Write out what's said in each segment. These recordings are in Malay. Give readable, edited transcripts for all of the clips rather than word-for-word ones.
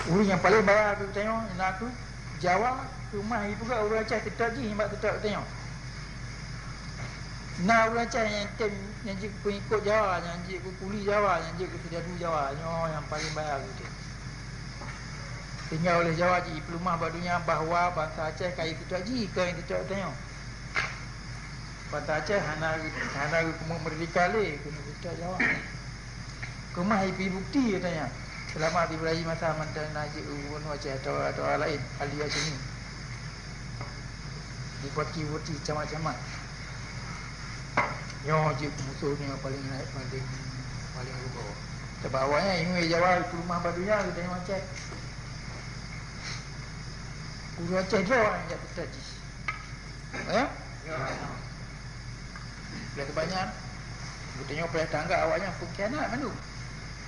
Urang yang paling bayar aku tengok, nak aku Jawa, rumah ibu kat urang Aceh tetap je, himbat tetap tengok. Nah urang Aceh yang tem yang je pengikut Jawa, yang je kuli Jawa, yang je kesediadu Jawa, yang paling bayar aku tu. Tinggal oleh Jawa je, pelumah badunya bahawa bangsa Aceh kaya tetap je, kau yang tetap tengok. Bangsa Aceh hana kumuk merdeka le, kena tetap Jawa. Kemah IP bukti katanya. Selamat Ibrahim masa mantan Najib Ubun Aceh atau orang lain ahli Aceh ni. Dipoti-poti camat-camat. Yo je musuh ni yang paling naik paling rubah. Sebab awalnya ini Jawa itu rumah badunya katanya Aceh. Guru Aceh dia orang yang jatuh tadi. Ya? Bila kebanyakan aku tengok pada tangga awaknya pengkhianat mandu.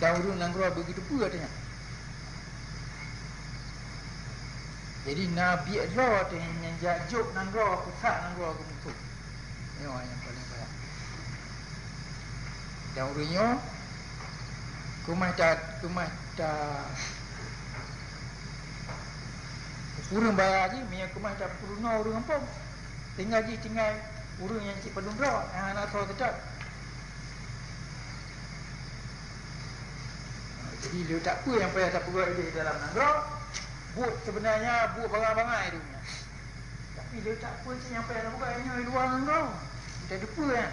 Dan urun Nanggro begitu pula katanya. Jadi Nabi Adra tu yang jajuk Nanggro, pusat Nanggro ke musuh. Ini orang yang paling baik. Dan urunnya kumah urang bayar je, minyak kumah tak perlu urang apa. Tinggal urang yang cik pedung dra, yang anak tahu tetap. Jadi dia tak apa yang payah tak perlu dia dalam Nanggro. But sebenarnya but bangai-bangai dia punya. Tapi dia tak apa yang payah nak buat, hanya luar Nanggro. Kita ada apa kan?